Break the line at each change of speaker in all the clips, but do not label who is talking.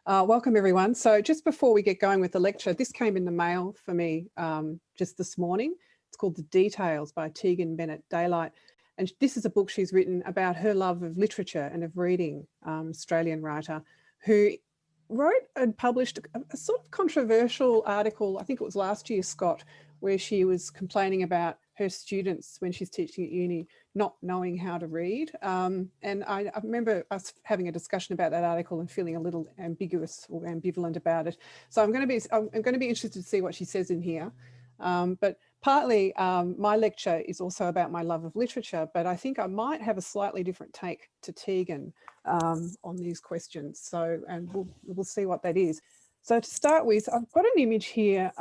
Welcome everyone. So just before we get going with the lecture, this came in the mail for me just this morning. It's called The Details by Tegan Bennett Daylight. And this is a book she's written about her love of literature and of reading, Australian writer, who wrote and published a sort of controversial article, I think it was last year, Scott, where she was complaining about her students when she's teaching at uni not knowing how to read. And I remember us having a discussion about that article and feeling a little ambiguous or ambivalent about it. So I'm going to be interested to see what she says in here. But partly my lecture is also about my love of literature, but I think I might have a slightly different take to Tegan on these questions. So, and we'll see what that is. So to start with, I've got an image here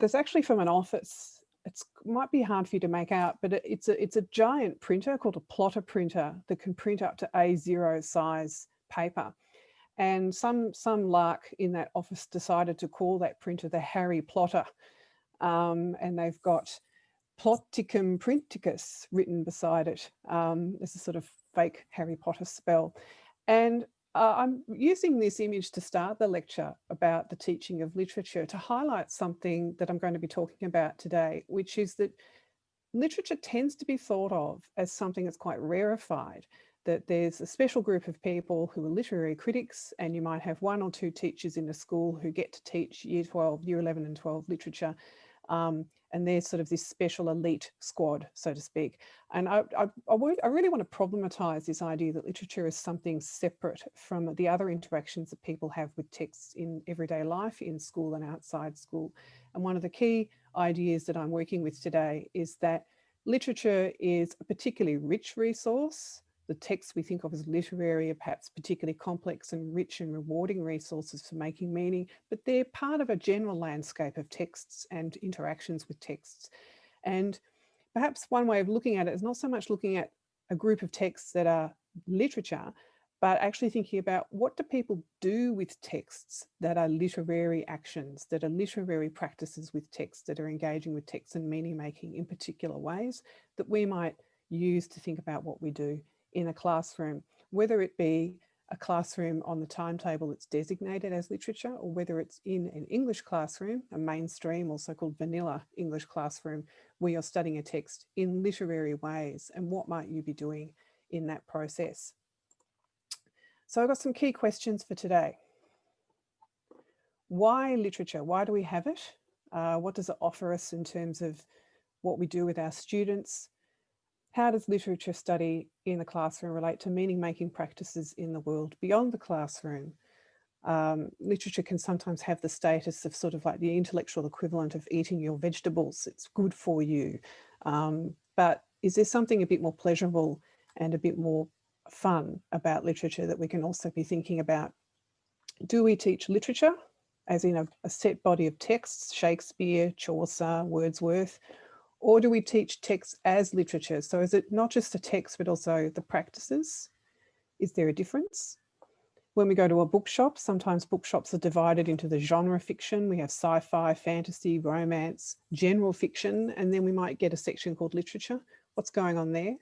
that's actually from an office. It might be hard for you to make out, but it's a giant printer called a plotter printer that can print up to A0 size paper. And some lark in that office decided to call that printer the Harry Plotter. And they've got Ploticum Printicus written beside it. It's a sort of fake Harry Potter spell. And I'm using this image to start the lecture about the teaching of literature to highlight something that I'm going to be talking about today, which is that literature tends to be thought of as something that's quite rarefied, that there's a special group of people who are literary critics, and you might have one or two teachers in a school who get to teach year 12, year 11 and 12 literature. And they're sort of this special elite squad, so to speak. And I really want to problematize this idea that literature is something separate from the other interactions that people have with texts in everyday life, in school and outside school. And one of the key ideas that I'm working with today is that literature is a particularly rich resource. The texts we think of as literary are perhaps particularly complex and rich and rewarding resources for making meaning, but they're part of a general landscape of texts and interactions with texts. And perhaps one way of looking at it is not so much looking at a group of texts that are literature, but actually thinking about what do people do with texts that are literary actions, that are literary practices with texts, that are engaging with texts and meaning making in particular ways that we might use to think about what we do in a classroom, whether it be a classroom on the timetable that's designated as literature, or whether it's in an English classroom, a mainstream or so-called vanilla English classroom, where you're studying a text in literary ways, and what might you be doing in that process. So I've got some key questions for today. Why literature? Why do we have it? What does it offer us in terms of what we do with our students? How does literature study in the classroom relate to meaning-making practices in the world beyond the classroom? Literature can sometimes have the status of sort of like the intellectual equivalent of eating your vegetables. It's good for you. But is there something a bit more pleasurable and a bit more fun about literature that we can also be thinking about? Do we teach literature, as in a set body of texts, Shakespeare, Chaucer, Wordsworth? Or do we teach text as literature? So is it not just the text, but also the practices? Is there a difference? When we go to a bookshop, sometimes bookshops are divided into the genre fiction. We have sci-fi, fantasy, romance, general fiction, and then we might get a section called literature. What's going on there?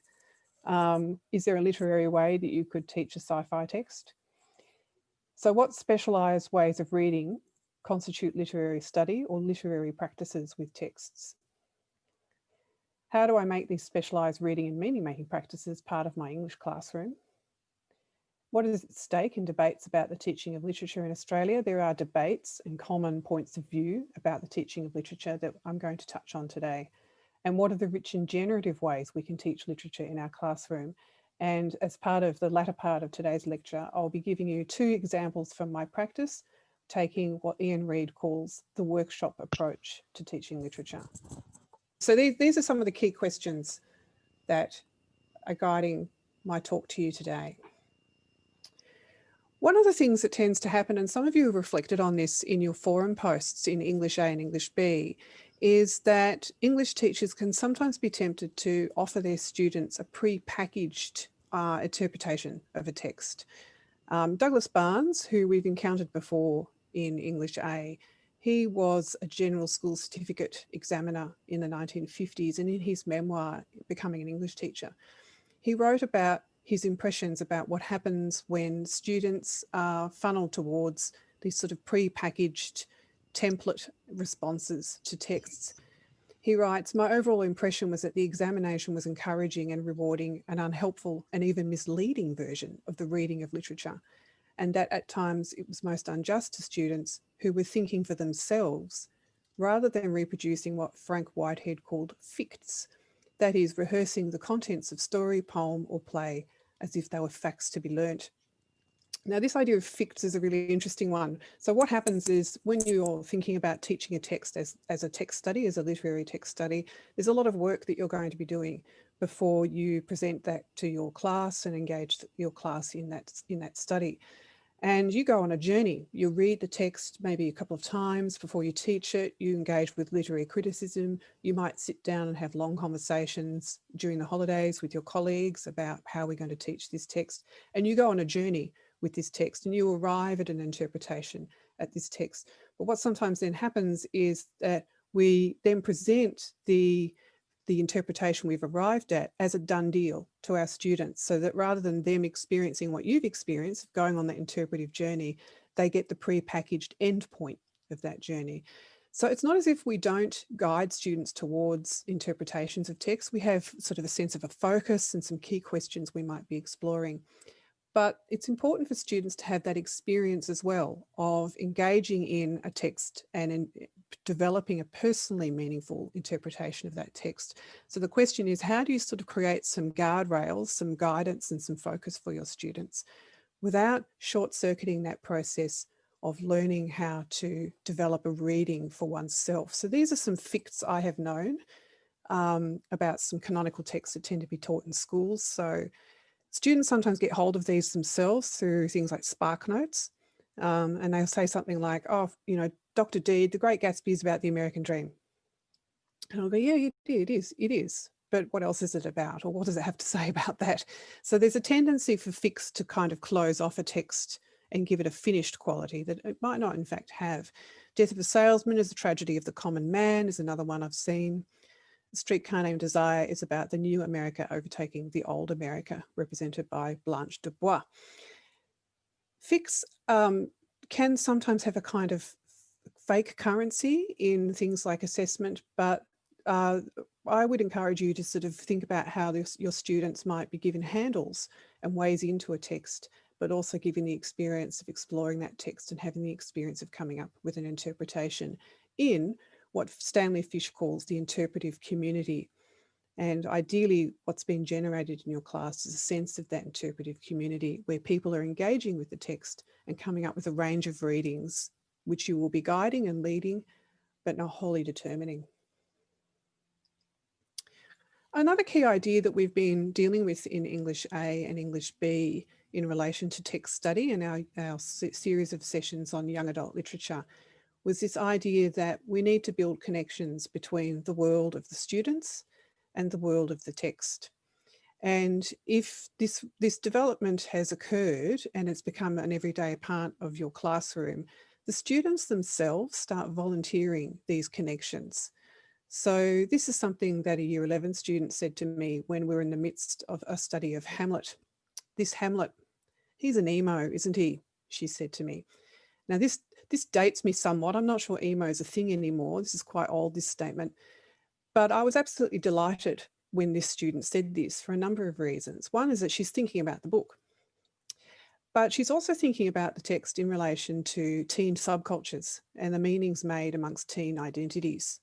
Is there a literary way that you could teach a sci-fi text? So what specialised ways of reading constitute literary study or literary practices with texts? How do I make these specialised reading and meaning-making practices part of my English classroom? What is at stake in debates about the teaching of literature in Australia? There are debates and common points of view about the teaching of literature that I'm going to touch on today. And what are the rich and generative ways we can teach literature in our classroom? And as part of the latter part of today's lecture, I'll be giving you two examples from my practice, taking what Ian Reid calls the workshop approach to teaching literature. So these are some of the key questions that are guiding my talk to you today. One of the things that tends to happen, and some of you have reflected on this in your forum posts in English A and English B, is that English teachers can sometimes be tempted to offer their students a pre-packaged interpretation of a text. Douglas Barnes, who we've encountered before in English A, he was a general school certificate examiner in the 1950s, and in his memoir, Becoming an English Teacher, he wrote about his impressions about what happens when students are funneled towards these sort of pre-packaged template responses to texts. He writes, my overall impression was that the examination was encouraging and rewarding an unhelpful and even misleading version of the reading of literature, and that at times it was most unjust to students who were thinking for themselves rather than reproducing what Frank Whitehead called ficts, that is, rehearsing the contents of story, poem or play as if they were facts to be learnt. Now, this idea of ficts is a really interesting one. So what happens is when you're thinking about teaching a text as a text study, as a literary text study, there's a lot of work that you're going to be doing before you present that to your class and engage your class in that study. And you go on a journey. You read the text maybe a couple of times before you teach it. You engage with literary criticism. You might sit down and have long conversations during the holidays with your colleagues about how we're going to teach this text. And you go on a journey with this text and you arrive at an interpretation at this text. But what sometimes then happens is that we then present the interpretation we've arrived at as a done deal to our students, so that rather than them experiencing what you've experienced, going on that interpretive journey, they get the pre-packaged end point of that journey. So it's not as if we don't guide students towards interpretations of text. We have sort of a sense of a focus and some key questions we might be exploring. But it's important for students to have that experience as well of engaging in a text and in developing a personally meaningful interpretation of that text. So the question is, how do you sort of create some guardrails, some guidance and some focus for your students without short-circuiting that process of learning how to develop a reading for oneself? So these are some ficts I have known about some canonical texts that tend to be taught in schools. So students sometimes get hold of these themselves through things like Spark Notes, and they'll say something like, oh, you know, Dr. Deed, The Great Gatsby is about the American dream. And I'll go, yeah, it is. But what else is it about? Or what does it have to say about that? So there's a tendency for ficts to kind of close off a text and give it a finished quality that it might not in fact have. Death of a Salesman is the tragedy of the common man is another one I've seen. Streetcar Named Desire is about the new America overtaking the old America, represented by Blanche Dubois. Ficts can sometimes have a kind of fake currency in things like assessment, but I would encourage you to sort of think about how your students might be given handles and ways into a text, but also given the experience of exploring that text and having the experience of coming up with an interpretation in what Stanley Fish calls the interpretive community. And ideally, what's been generated in your class is a sense of that interpretive community where people are engaging with the text and coming up with a range of readings, which you will be guiding and leading, but not wholly determining. Another key idea that we've been dealing with in English A and English B in relation to text study and our series of sessions on young adult literature was this idea that we need to build connections between the world of the students and the world of the text. And if this development has occurred and it's become an everyday part of your classroom, the students themselves start volunteering these connections. So this is something that a Year 11 student said to me when we were in the midst of a study of Hamlet. This Hamlet, he's an emo, isn't he? She said to me. Now this dates me somewhat. I'm not sure emo is a thing anymore. This is quite old, this statement. But I was absolutely delighted when this student said this for a number of reasons. One is that she's thinking about the book, but she's also thinking about the text in relation to teen subcultures and the meanings made amongst teen identities.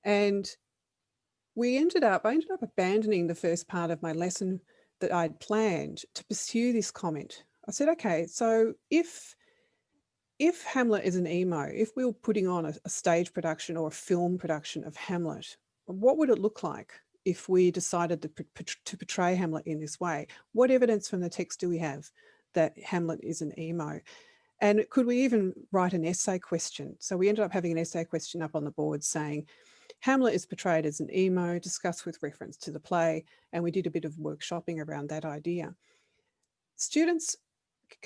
And I ended up abandoning the first part of my lesson that I'd planned to pursue this comment. I said, okay, so if Hamlet is an emo, if we were putting on a stage production or a film production of Hamlet, what would it look like if we decided to portray Hamlet in this way? What evidence from the text do we have that Hamlet is an emo? And could we even write an essay question? So we ended up having an essay question up on the board saying, Hamlet is portrayed as an emo, discussed with reference to the play, and we did a bit of workshopping around that idea. Students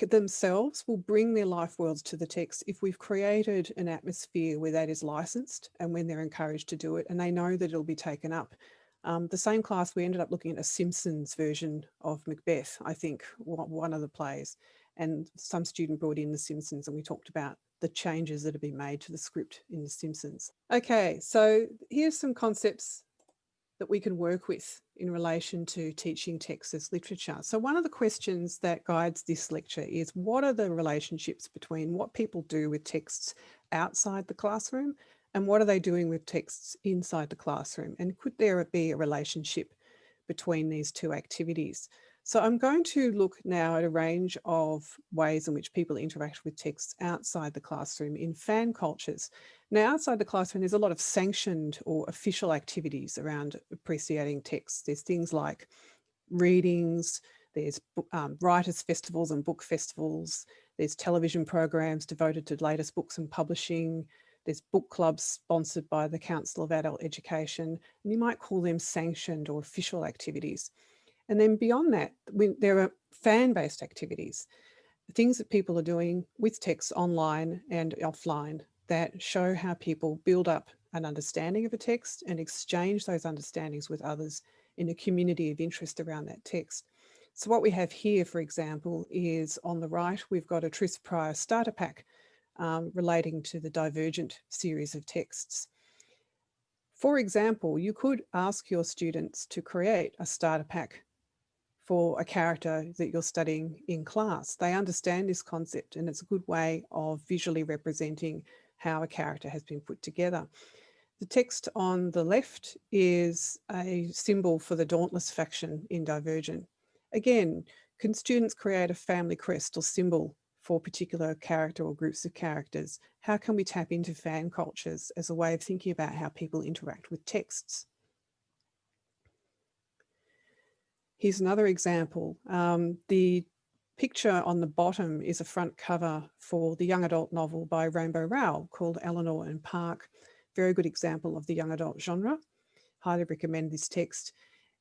themselves will bring their life worlds to the text if we've created an atmosphere where that is licensed and when they're encouraged to do it and they know that it'll be taken up. The same class, we ended up looking at a Simpsons version of Macbeth, I think, one of the plays. And some student brought in The Simpsons, and we talked about the changes that have been made to the script in The Simpsons. Okay, so here's some concepts that we can work with in relation to teaching text as literature. So one of the questions that guides this lecture is, what are the relationships between what people do with texts outside the classroom and what are they doing with texts inside the classroom? And could there be a relationship between these two activities? So I'm going to look now at a range of ways in which people interact with texts outside the classroom in fan cultures. Now, outside the classroom, there's a lot of sanctioned or official activities around appreciating texts. There's things like readings, there's writers' festivals and book festivals, there's television programs devoted to latest books and publishing, there's book clubs sponsored by the Council of Adult Education, and you might call them sanctioned or official activities. And then beyond that, there are fan-based activities, things that people are doing with texts online and offline that show how people build up an understanding of a text and exchange those understandings with others in a community of interest around that text. So what we have here, for example, is on the right, we've got a Tris Prior starter pack relating to the Divergent series of texts. For example, you could ask your students to create a starter pack for a character that you're studying in class. They understand this concept, and it's a good way of visually representing how a character has been put together. The text on the left is a symbol for the Dauntless faction in Divergent. Again, can students create a family crest or symbol for a particular character or groups of characters? How can we tap into fan cultures as a way of thinking about how people interact with texts? Here's another example. The picture on the bottom is a front cover for the young adult novel by Rainbow Rowell called Eleanor and Park. Very good example of the young adult genre. Highly recommend this text.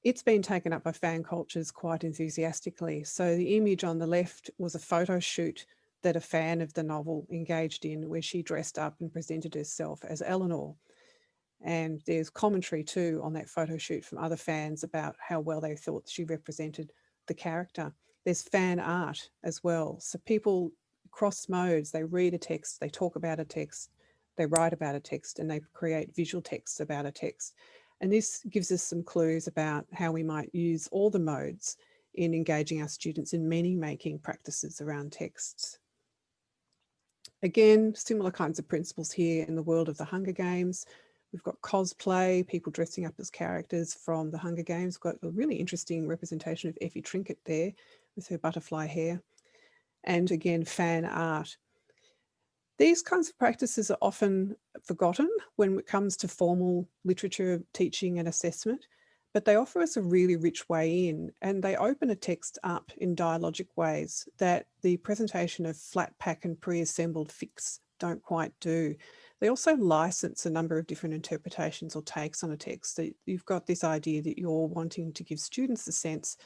It's been taken up by fan cultures quite enthusiastically. So the image on the left was a photo shoot that a fan of the novel engaged in, where she dressed up and presented herself as Eleanor. And there's commentary too on that photo shoot from other fans about how well they thought she represented the character. There's fan art as well. So people cross modes, they read a text, they talk about a text, they write about a text, and they create visual texts about a text. And this gives us some clues about how we might use all the modes in engaging our students in meaning making practices around texts. Again, similar kinds of principles here in the world of the Hunger Games. We've got cosplay, people dressing up as characters from the Hunger Games. We've got a really interesting representation of Effie Trinket there with her butterfly hair. And again, fan art. These kinds of practices are often forgotten when it comes to formal literature teaching and assessment, but they offer us a really rich way in, and they open a text up in dialogic ways that the presentation of flat pack and pre-assembled fics don't quite do. They also license a number of different interpretations or takes on a text. So you've got this idea that you're wanting to give students the sense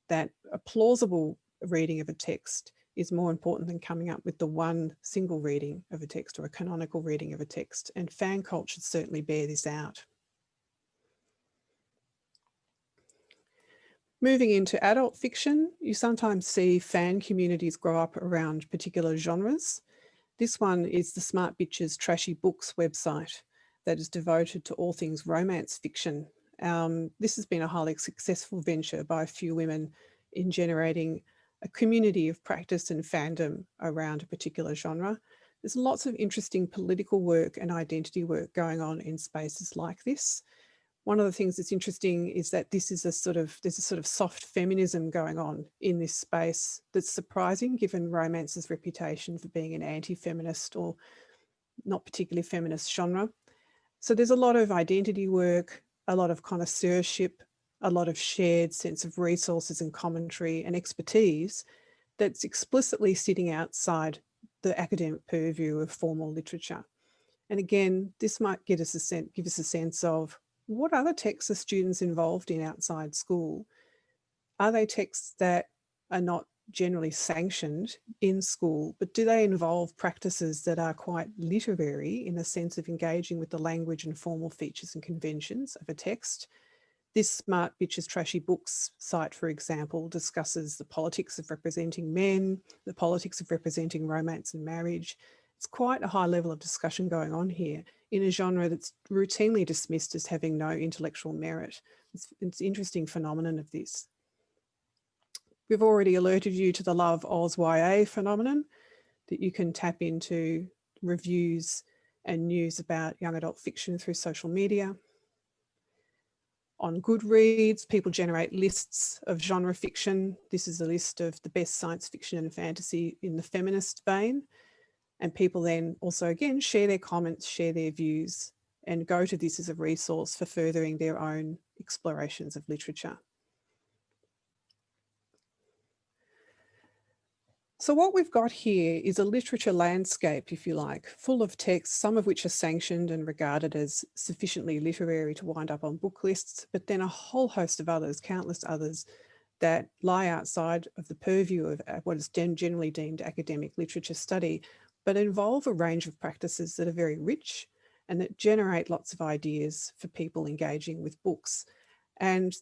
that a plausible reading of a text is more important than coming up with the one single reading of a text or a canonical reading of a text. And fan cultures certainly bear this out. Moving into adult fiction, you sometimes see fan communities grow up around particular genres. This one is the Smart Bitches Trashy Books website that is devoted to all things romance fiction. This has been a highly successful venture by a few women in generating a community of practice and fandom around a particular genre. There's lots of interesting political work and identity work going on in spaces like this. One of the things that's interesting is that there's a sort of soft feminism going on in this space that's surprising given romance's reputation for being an anti-feminist or not particularly feminist genre. So there's a lot of identity work, a lot of connoisseurship, a lot of shared sense of resources and commentary and expertise that's explicitly sitting outside the academic purview of formal literature. And again, this might give us a sense of what other texts are students involved in outside school? Are they texts that are not generally sanctioned in school, but do they involve practices that are quite literary in the sense of engaging with the language and formal features and conventions of a text? This Smart Bitches Trashy Books site, for example, discusses the politics of representing men, the politics of representing romance and marriage. It's quite a high level of discussion going on here in a genre that's routinely dismissed as having no intellectual merit. It's an interesting phenomenon of this. We've already alerted you to the Love Oz YA phenomenon, that you can tap into reviews and news about young adult fiction through social media. On Goodreads, people generate lists of genre fiction. This is a list of the best science fiction and fantasy in the feminist vein. And people then also, again, share their comments, share their views, and go to this as a resource for furthering their own explorations of literature. So what we've got here is a literature landscape, if you like, full of texts, some of which are sanctioned and regarded as sufficiently literary to wind up on book lists, but then a whole host of others, countless others, that lie outside of the purview of what is generally deemed academic literature study, but involve a range of practices that are very rich and that generate lots of ideas for people engaging with books. And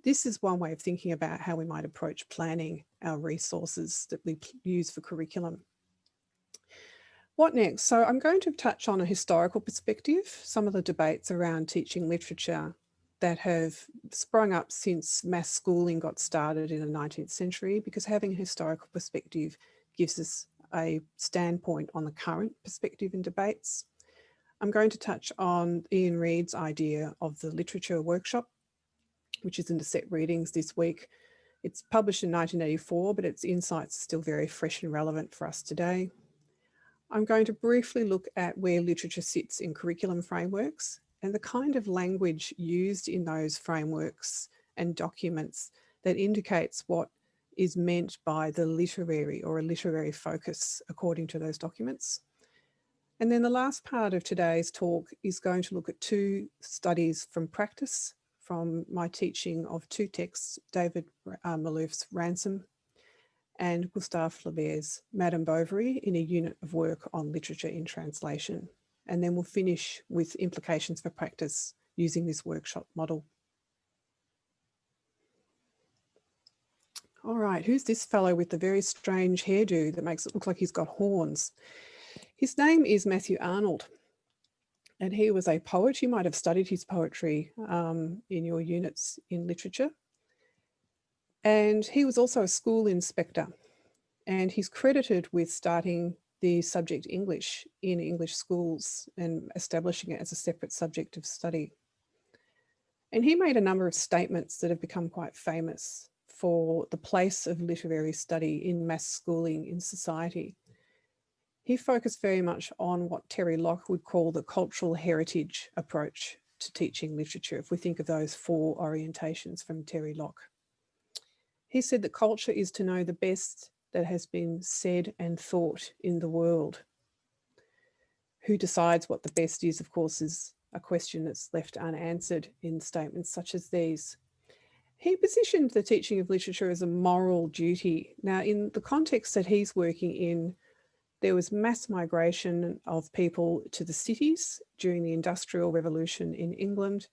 this is one way of thinking about how we might approach planning our resources that we use for curriculum. What next? So I'm going to touch on a historical perspective, some of the debates around teaching literature that have sprung up since mass schooling got started in the 19th century, because having a historical perspective gives us a standpoint on the current perspective in debates. I'm going to touch on Ian Reid's idea of the literature workshop, which is in the set readings this week. It's published in 1984, but its insights are still very fresh and relevant for us today. I'm going to briefly look at where literature sits in curriculum frameworks and the kind of language used in those frameworks and documents that indicates what is meant by the literary or a literary focus according to those documents. And then the last part of today's talk is going to look at two studies from practice from my teaching of two texts, David Malouf's Ransom and Gustave Flaubert's Madame Bovary, in a unit of work on literature in translation. And then we'll finish with implications for practice using this workshop model. All right, who's this fellow with the very strange hairdo that makes it look like he's got horns? His name is Matthew Arnold. And he was a poet. You might have studied his poetry in your units in literature. And he was also a school inspector. And he's credited with starting the subject English in English schools and establishing it as a separate subject of study. And he made a number of statements that have become quite famous for the place of literary study in mass schooling in society. He focused very much on what Terry Locke would call the cultural heritage approach to teaching literature, if we think of those four orientations from Terry Locke. He said that culture is to know the best that has been said and thought in the world. Who decides what the best is, of course, is a question that's left unanswered in statements such as these. He positioned the teaching of literature as a moral duty. Now, in the context that he's working in, there was mass migration of people to the cities during the Industrial Revolution in England,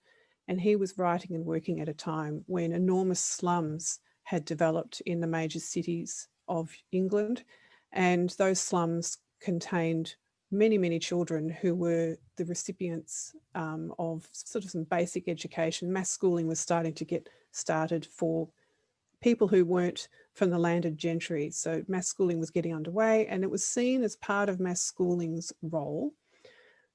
and he was writing and working at a time when enormous slums had developed in the major cities of England, and those slums contained many, many children who were the recipients of sort of some basic education. Mass schooling was starting to get started for people who weren't from the landed gentry. So mass schooling was getting underway, and it was seen as part of mass schooling's role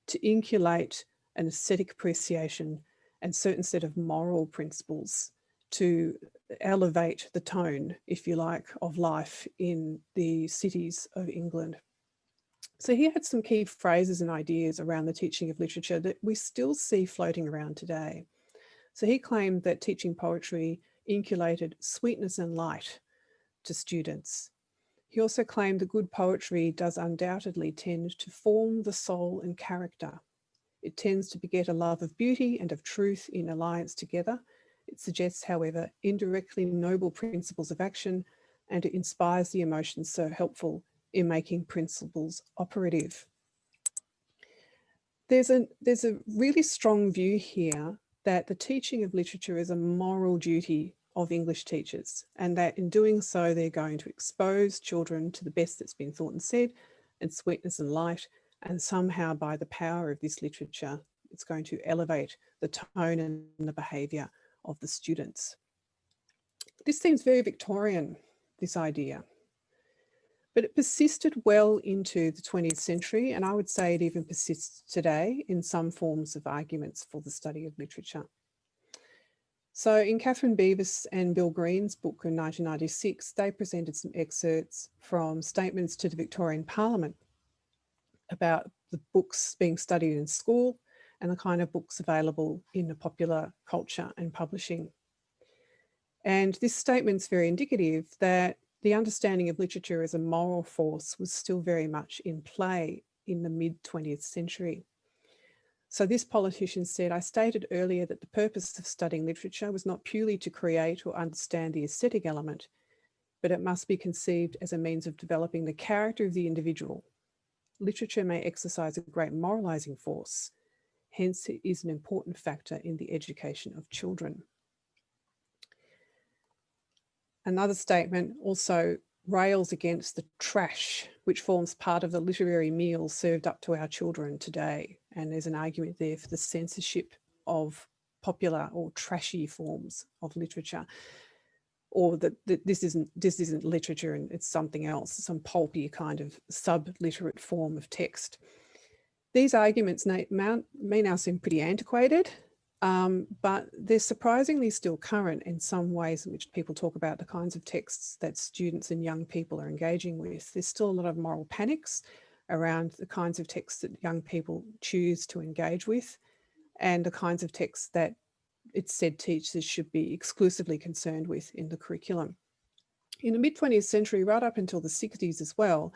to inculcate an aesthetic appreciation and certain set of moral principles to elevate the tone, if you like, of life in the cities of England. So he had some key phrases and ideas around the teaching of literature that we still see floating around today. So he claimed that teaching poetry inculcated sweetness and light to students. He also claimed that good poetry does undoubtedly tend to form the soul and character. It tends to beget a love of beauty and of truth in alliance together. It suggests, however, indirectly noble principles of action, and it inspires the emotions so helpful in making principles operative. There's a really strong view here that the teaching of literature is a moral duty of English teachers, and that in doing so, they're going to expose children to the best that's been thought and said, and sweetness and light, and somehow by the power of this literature, it's going to elevate the tone and the behaviour of the students. This seems very Victorian, this idea, but it persisted well into the 20th century, and I would say it even persists today in some forms of arguments for the study of literature. So in Catherine Beavis and Bill Green's book in 1996, they presented some excerpts from statements to the Victorian Parliament about the books being studied in school and the kind of books available in the popular culture and publishing. And this statement's very indicative that the understanding of literature as a moral force was still very much in play in the mid-20th century. So this politician said, "I stated earlier that the purpose of studying literature was not purely to create or understand the aesthetic element, but it must be conceived as a means of developing the character of the individual. Literature may exercise a great moralizing force, hence it is an important factor in the education of children." Another statement also rails against the trash which forms part of the literary meal served up to our children today. And there's an argument there for the censorship of popular or trashy forms of literature, or that this isn't literature and it's something else, some pulpy kind of sub-literate form of text. These arguments may now seem pretty antiquated, but they're surprisingly still current in some ways in which people talk about the kinds of texts that students and young people are engaging with. There's still a lot of moral panics around the kinds of texts that young people choose to engage with and the kinds of texts that it's said teachers should be exclusively concerned with in the curriculum. In the mid-20th century, right up until the 60s as well,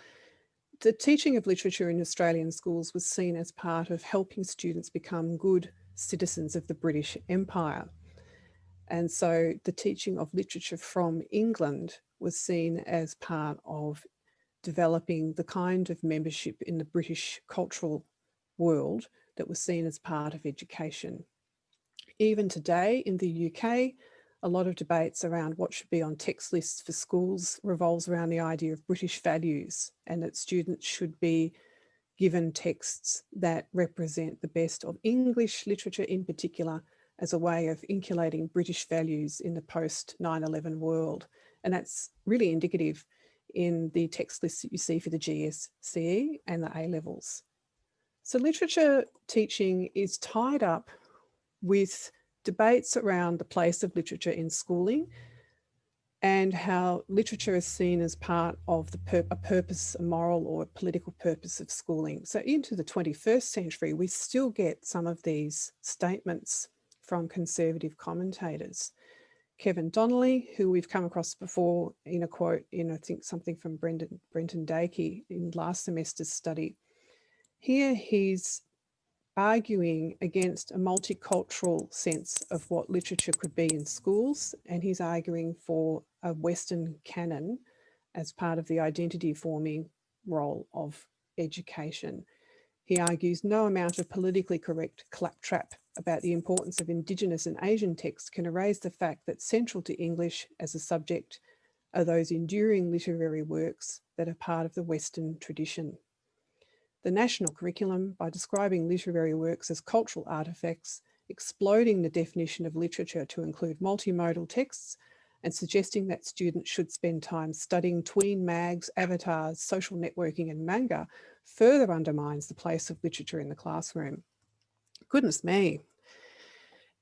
the teaching of literature in Australian schools was seen as part of helping students become good citizens of the British Empire. And so the teaching of literature from England was seen as part of developing the kind of membership in the British cultural world that was seen as part of education. Even today in the UK, a lot of debates around what should be on text lists for schools revolves around the idea of British values, and that students should be given texts that represent the best of English literature in particular as a way of inculcating British values in the post 9/11 world. And that's really indicative in the text lists that you see for the GCSE and the A-levels. So literature teaching is tied up with debates around the place of literature in schooling and how literature is seen as part of a purpose, a moral or a political purpose of schooling. So into the 21st century, we still get some of these statements from conservative commentators. Kevin Donnelly, who we've come across before in a quote in, I think, something from Brenton Dakey in last semester's study. Here he's arguing against a multicultural sense of what literature could be in schools, and he's arguing for a Western canon as part of the identity forming role of education. He argues no amount of politically correct claptrap about the importance of Indigenous and Asian texts can erase the fact that central to English as a subject are those enduring literary works that are part of the Western tradition. The national curriculum, by describing literary works as cultural artefacts, exploding the definition of literature to include multimodal texts, and suggesting that students should spend time studying tween mags, avatars, social networking and manga, further undermines the place of literature in the classroom. Goodness me.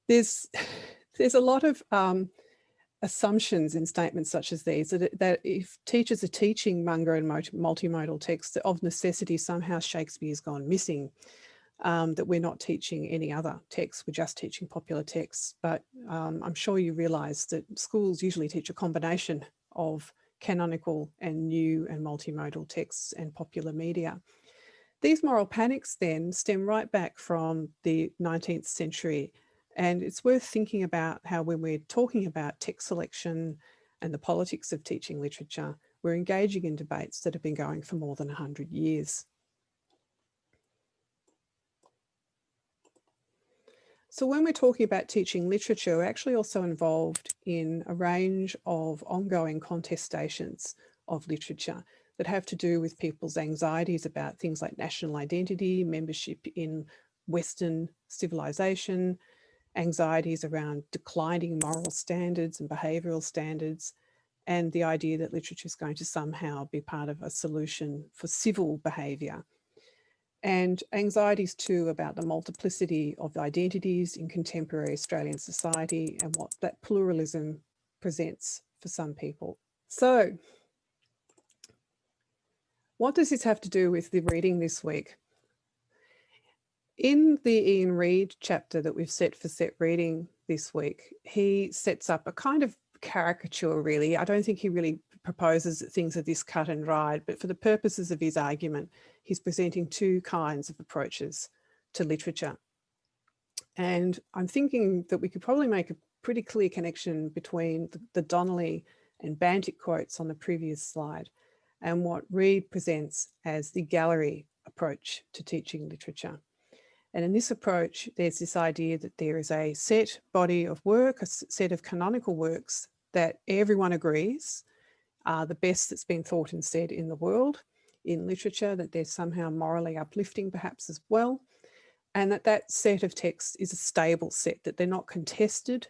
There's a lot of assumptions in statements such as these, that if teachers are teaching manga and multimodal texts, that of necessity somehow Shakespeare's gone missing, that we're not teaching any other texts, we're just teaching popular texts. But I'm sure you realise that schools usually teach a combination of canonical and new and multimodal texts and popular media. These moral panics then stem right back from the 19th century. And it's worth thinking about how when we're talking about text selection and the politics of teaching literature, we're engaging in debates that have been going for more than 100 years. So when we're talking about teaching literature, we're actually also involved in a range of ongoing contestations of literature that have to do with people's anxieties about things like national identity, membership in Western civilization, anxieties around declining moral standards and behavioural standards, and the idea that literature is going to somehow be part of a solution for civil behaviour. And anxieties too about the multiplicity of identities in contemporary Australian society and what that pluralism presents for some people. So, what does this have to do with the reading this week? In the Ian Reid chapter that we've set for set reading this week, he sets up a kind of caricature, really. I don't think he really proposes that things are this cut and dried, but for the purposes of his argument, he's presenting two kinds of approaches to literature. And I'm thinking that we could probably make a pretty clear connection between the Donnelly and Bantic quotes on the previous slide and what Reid presents as the gallery approach to teaching literature. And in this approach, there's this idea that there is a set body of work, a set of canonical works that everyone agrees are the best that's been thought and said in the world in literature, that they're somehow morally uplifting perhaps as well, and that set of texts is a stable set, that they're not contested,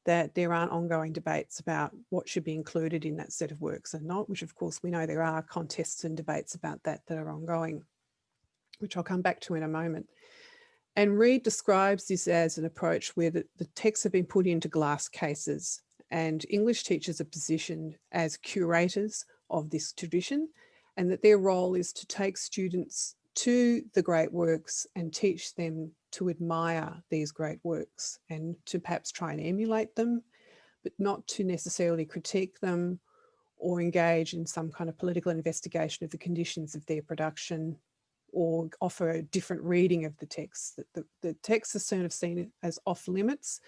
that there aren't ongoing debates about what should be included in that set of works and not, which of course we know there are contests and debates about that are ongoing, which I'll come back to in a moment. And Reid describes this as an approach where the texts have been put into glass cases and English teachers are positioned as curators of this tradition, and that their role is to take students to the great works and teach them to admire these great works and to perhaps try and emulate them, but not to necessarily critique them or engage in some kind of political investigation of the conditions of their production or offer a different reading of the text. The texts are sort of seen as off limits.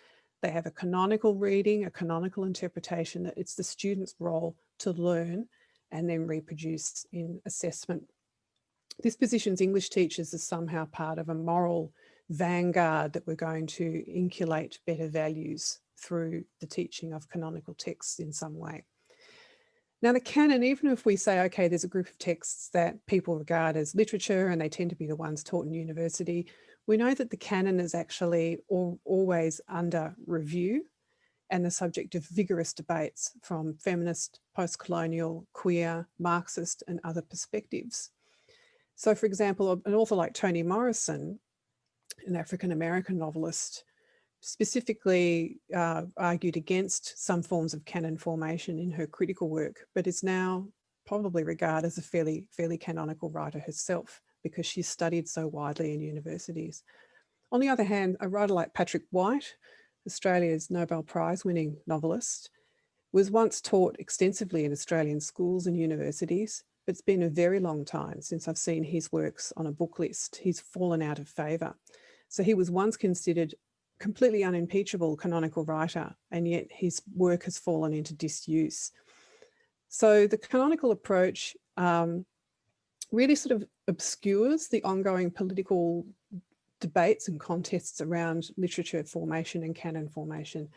They have a canonical reading, a canonical interpretation, that it's the student's role to learn and then reproduce in assessment. This positions English teachers as somehow part of a moral vanguard that we're going to inculcate better values through the teaching of canonical texts in some way. Now, the canon, even if we say, okay, there's a group of texts that people regard as literature and they tend to be the ones taught in university, we know that the canon is actually always under review and the subject of vigorous debates from feminist, post-colonial, queer, Marxist and other perspectives. So, for example, an author like Toni Morrison, an African-American novelist, specifically argued against some forms of canon formation in her critical work, but is now probably regarded as a fairly canonical writer herself because she's studied so widely in universities. On the other hand, a writer like Patrick White, Australia's Nobel Prize winning novelist, was once taught extensively in Australian schools and universities, but it's been a very long time since I've seen his works on a book list. He's fallen out of favour. So he was once considered completely unimpeachable canonical writer, and yet his work has fallen into disuse. So the canonical approach really sort of obscures the ongoing political debates and contests around literature formation and canon formation.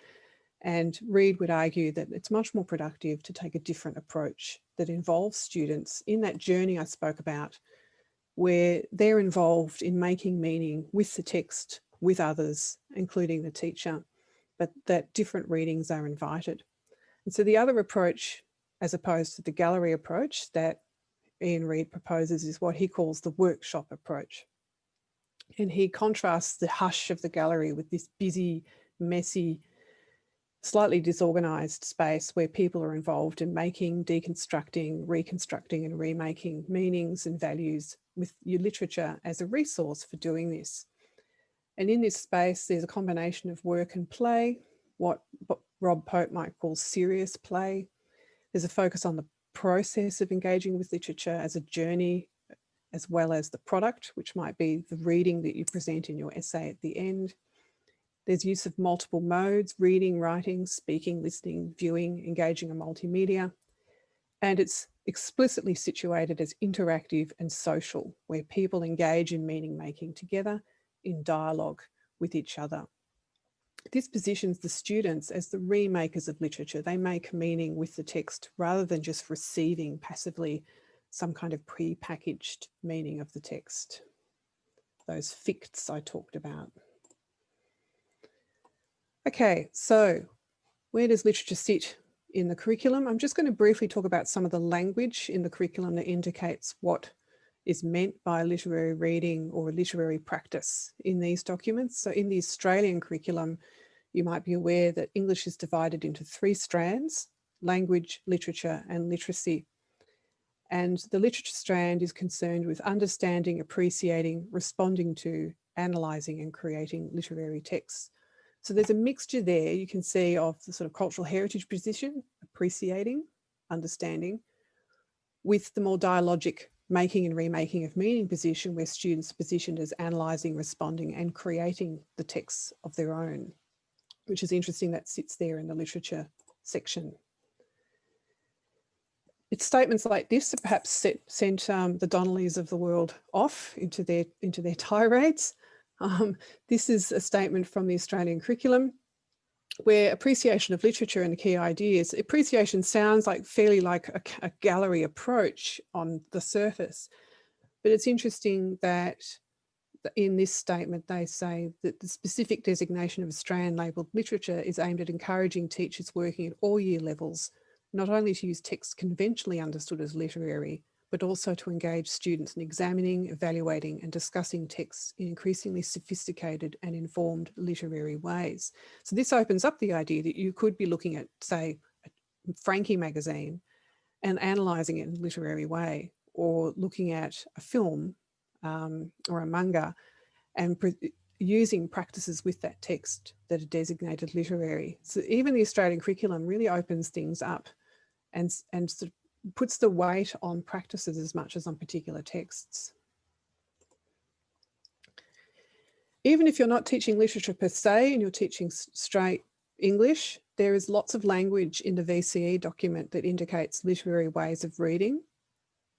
And Reid would argue that it's much more productive to take a different approach that involves students in that journey I spoke about, where they're involved in making meaning with the text, with others, including the teacher, but that different readings are invited. And so the other approach, as opposed to the gallery approach that Ian Reid proposes, is what he calls the workshop approach. And he contrasts the hush of the gallery with this busy, messy, slightly disorganized space where people are involved in making, deconstructing, reconstructing and remaking meanings and values with your literature as a resource for doing this. And in this space, there's a combination of work and play, what Rob Pope might call serious play. There's a focus on the process of engaging with literature as a journey, as well as the product, which might be the reading that you present in your essay at the end. There's use of multiple modes: reading, writing, speaking, listening, viewing, engaging in multimedia. And it's explicitly situated as interactive and social, where people engage in meaning making together in dialogue with each other. This positions the students as the remakers of literature. They make meaning with the text rather than just receiving passively some kind of pre-packaged meaning of the text. Those ficts I talked about. Okay, so where does literature sit in the curriculum? I'm just going to briefly talk about some of the language in the curriculum that indicates what is meant by literary reading or literary practice in these documents. So in the Australian curriculum, you might be aware that English is divided into 3 strands: language, literature, and literacy. And the literature strand is concerned with understanding, appreciating, responding to, analysing and creating literary texts. So there's a mixture there, you can see, of the sort of cultural heritage position, appreciating, understanding, with the more dialogic making and remaking of meaning position, where students are positioned as analysing, responding and creating the texts of their own, which is interesting that sits there in the literature section. It's statements like this that perhaps sent the Donnellys of the world off into their tirades. This is a statement from the Australian curriculum where appreciation of literature and the key ideas. Appreciation sounds like fairly like a gallery approach on the surface, but it's interesting that in this statement they say that the specific designation of a strand labelled literature is aimed at encouraging teachers working at all year levels not only to use texts conventionally understood as literary, but also to engage students in examining, evaluating and discussing texts in increasingly sophisticated and informed literary ways. So this opens up the idea that you could be looking at, say, a Frankie magazine and analysing it in a literary way, or looking at a film or a manga and using practices with that text that are designated literary. So even the Australian curriculum really opens things up and sort of puts the weight on practices as much as on particular texts. Even if you're not teaching literature per se and you're teaching straight English, there is lots of language in the VCE document that indicates literary ways of reading,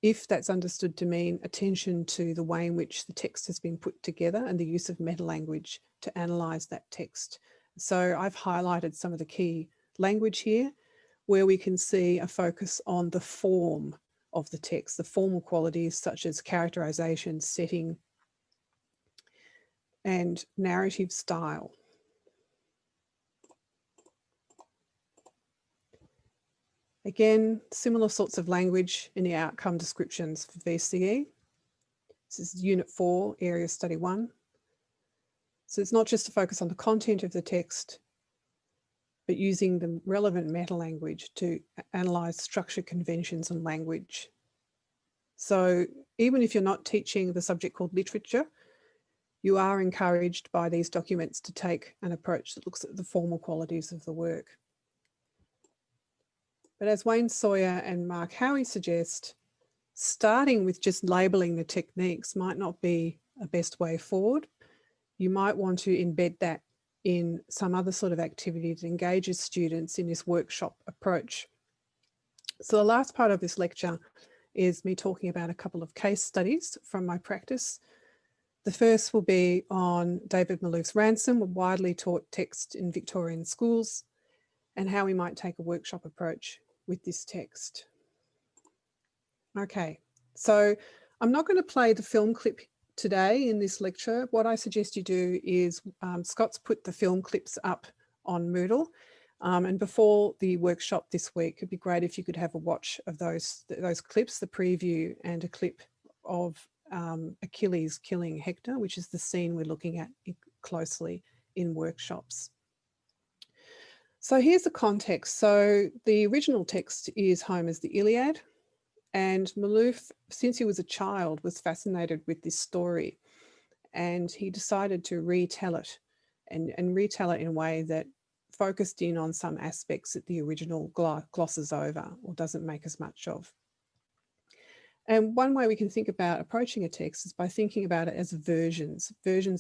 if that's understood to mean attention to the way in which the text has been put together and the use of meta-language to analyse that text. So I've highlighted some of the key language here, where we can see a focus on the form of the text, the formal qualities such as characterisation, setting, and narrative style. Again, similar sorts of language in the outcome descriptions for VCE. This is Unit 4, Area Study 1. So it's not just to focus on the content of the text, but using the relevant meta-language to analyse structure, conventions and language. So even if you're not teaching the subject called literature, you are encouraged by these documents to take an approach that looks at the formal qualities of the work. But as Wayne Sawyer and Mark Howie suggest, starting with just labelling the techniques might not be a best way forward. You might want to embed that in some other sort of activity that engages students in this workshop approach. So the last part of this lecture is me talking about a couple of case studies from my practice. The first will be on David Malouf's Ransom, a widely taught text in Victorian schools, and how we might take a workshop approach with this text. Okay, so I'm not going to play the film clip today in this lecture. What I suggest you do is, Scott's put the film clips up on Moodle, and before the workshop this week, it'd be great if you could have a watch of those clips, the preview and a clip of Achilles killing Hector, which is the scene we're looking at closely in workshops. So here's the context. So the original text is Homer's The Iliad, and Malouf, since he was a child, was fascinated with this story, and he decided to retell it and retell it in a way that focused in on some aspects that the original glosses over or doesn't make as much of. And one way we can think about approaching a text is by thinking about it as versions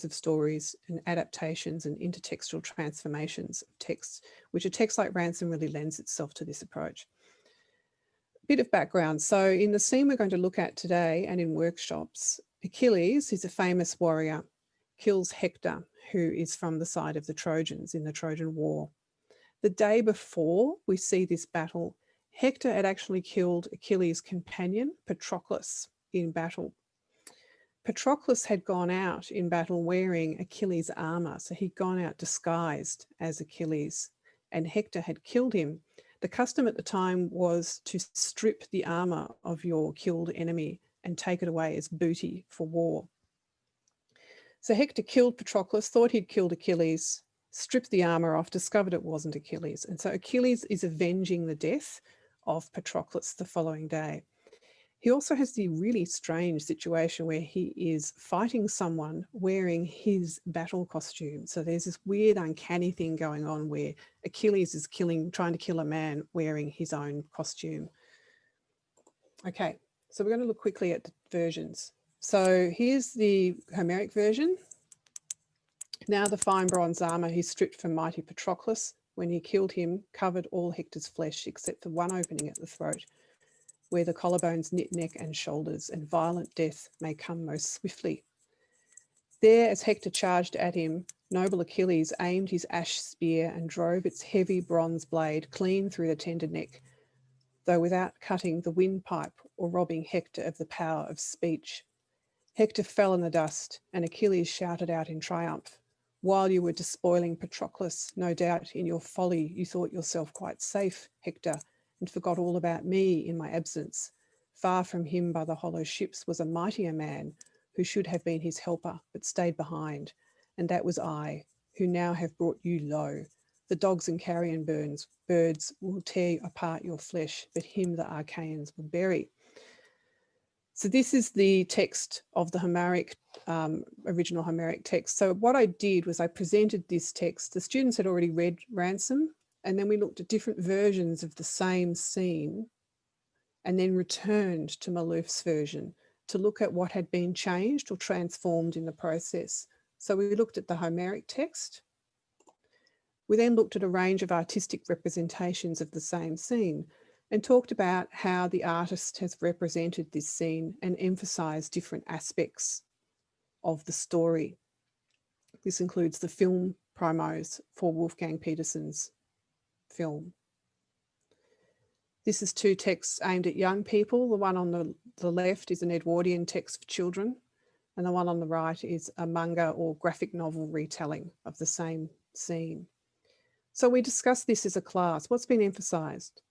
of stories and adaptations and intertextual transformations of texts, which a text like Ransom really lends itself to this approach. Bit of background. So in the scene we're going to look at today and in workshops, Achilles, who's a famous warrior, kills Hector, who is from the side of the Trojans in the Trojan War. The day before we see this battle, Hector had actually killed Achilles' companion, Patroclus, in battle. Patroclus had gone out in battle wearing Achilles' armour, so he'd gone out disguised as Achilles, and Hector had killed him. The custom at the time was to strip the armour of your killed enemy and take it away as booty for war. So Hector killed Patroclus, thought he'd killed Achilles, stripped the armour off, discovered it wasn't Achilles. And so Achilles is avenging the death of Patroclus the following day. He also has the really strange situation where he is fighting someone wearing his battle costume. So there's this weird, uncanny thing going on where Achilles is trying to kill a man wearing his own costume. Okay, so we're going to look quickly at the versions. So here's the Homeric version. Now the fine bronze armour he stripped from mighty Patroclus when he killed him covered all Hector's flesh except for one opening at the throat, where the collarbones knit neck and shoulders, and violent death may come most swiftly. There, as Hector charged at him, noble Achilles aimed his ash spear and drove its heavy bronze blade clean through the tender neck, though without cutting the windpipe or robbing Hector of the power of speech. Hector fell in the dust, and Achilles shouted out in triumph, "While you were despoiling Patroclus, no doubt in your folly you thought yourself quite safe, Hector, and forgot all about me in my absence. Far from him by the hollow ships was a mightier man who should have been his helper, but stayed behind, and that was I, who now have brought you low. The dogs and carrion birds will tear apart your flesh, but him the Achaeans will bury." So this is the text of the Homeric, original Homeric text. So what I did was I presented this text. The students had already read Ransom, and then we looked at different versions of the same scene and then returned to Malouf's version to look at what had been changed or transformed in the process. So we looked at the Homeric text. We then looked at a range of artistic representations of the same scene and talked about how the artist has represented this scene and emphasised different aspects of the story. This includes the film promos for Wolfgang Petersen's film. This is two texts aimed at young people. The one on the left is an Edwardian text for children, and the one on the right is a manga or graphic novel retelling of the same scene. So we discussed this as a class. What's been emphasised?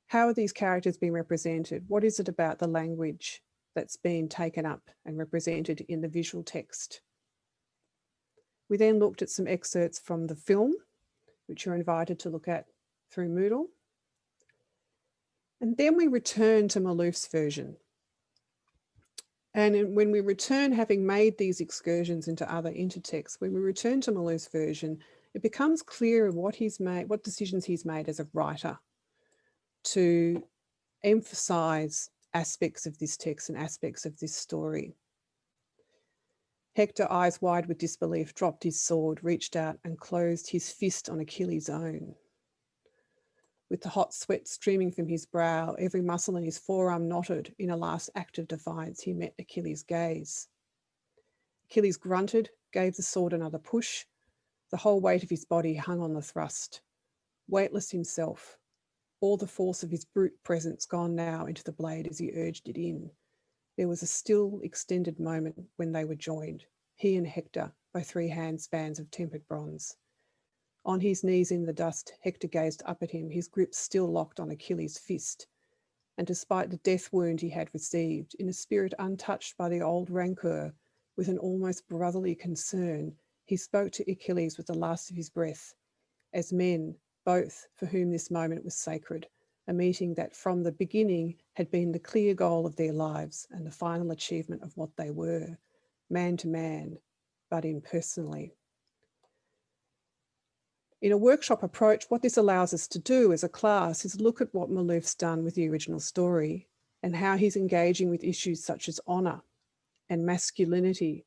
How are these characters being represented? What is it about the language that's been taken up and represented in the visual text? We then looked at some excerpts from the film, which you're invited to look at through Moodle. And then we return to Malouf's version. And when we return, having made these excursions into other intertexts, when we return to Malouf's version, it becomes clear what he's made, what decisions he's made as a writer to emphasize aspects of this text and aspects of this story. Hector, eyes wide with disbelief, dropped his sword, reached out and closed his fist on Achilles' own. With the hot sweat streaming from his brow, every muscle in his forearm knotted in a last act of defiance, he met Achilles' gaze. Achilles grunted, gave the sword another push. The whole weight of his body hung on the thrust. Weightless himself, all the force of his brute presence gone now into the blade as he urged it in. There was a still, extended moment when they were joined, he and Hector, by 3 handspans of tempered bronze. On his knees in the dust, Hector gazed up at him, his grip still locked on Achilles' fist. And despite the death wound he had received, in a spirit untouched by the old rancour, with an almost brotherly concern, he spoke to Achilles with the last of his breath, as men, both for whom this moment was sacred, a meeting that from the beginning had been the clear goal of their lives and the final achievement of what they were, man to man, but impersonally. In a workshop approach, what this allows us to do as a class is look at what Malouf's done with the original story and how he's engaging with issues such as honour and masculinity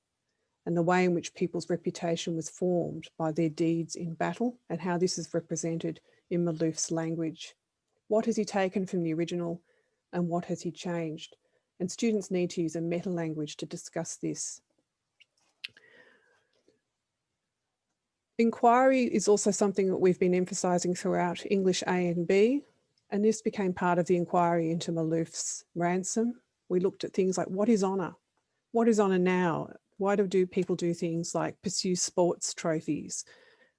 and the way in which people's reputation was formed by their deeds in battle and how this is represented in Malouf's language. What has he taken from the original and what has he changed? And students need to use a meta-language to discuss this. Inquiry is also something that we've been emphasising throughout English A and B, and this became part of the inquiry into Malouf's Ransom. We looked at things like, what is honour? What is honour now? Why do people do things like pursue sports trophies,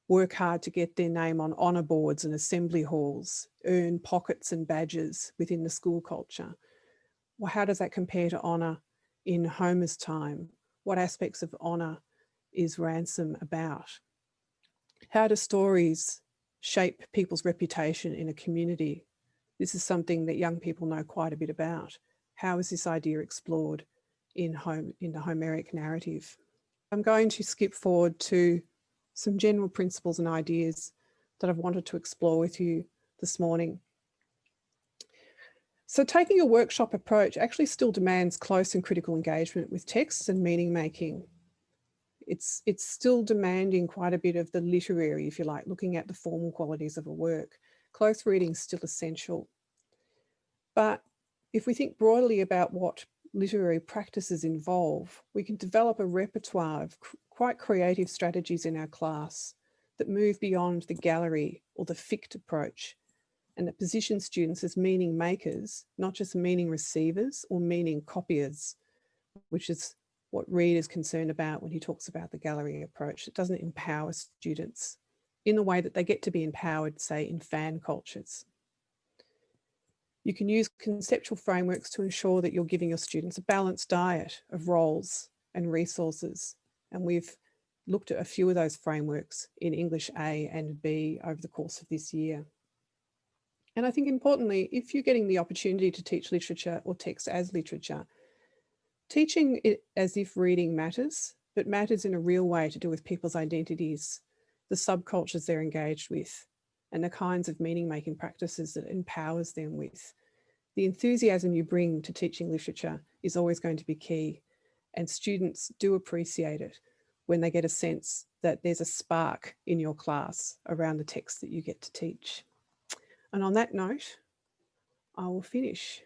work hard to get their name on honour boards and assembly halls, earn pockets and badges within the school culture? Well, how does that compare to honour in Homer's time? What aspects of honour is Ransom about? How do stories shape people's reputation in a community? This is something that young people know quite a bit about. How is this idea explored in the Homeric narrative? I'm going to skip forward to some general principles and ideas that I've wanted to explore with you this morning. So taking a workshop approach actually still demands close and critical engagement with texts and meaning making. It's still demanding quite a bit of the literary, if you like, looking at the formal qualities of a work. Close reading is still essential. But if we think broadly about what literary practices involve, we can develop a repertoire of quite creative strategies in our class that move beyond the gallery or the fict approach, and that position students as meaning makers, not just meaning receivers or meaning copiers, which is what Reid is concerned about when he talks about the gallery approach. It doesn't empower students in the way that they get to be empowered, say, in fan cultures. You can use conceptual frameworks to ensure that you're giving your students a balanced diet of roles and resources. And we've looked at a few of those frameworks in English A and B over the course of this year. And I think importantly, if you're getting the opportunity to teach literature or text as literature, teaching it as if reading matters, but matters in a real way to do with people's identities, the subcultures they're engaged with, and the kinds of meaning-making practices that it empowers them with. The enthusiasm you bring to teaching literature is always going to be key, and students do appreciate it when they get a sense that there's a spark in your class around the text that you get to teach. And on that note, I will finish.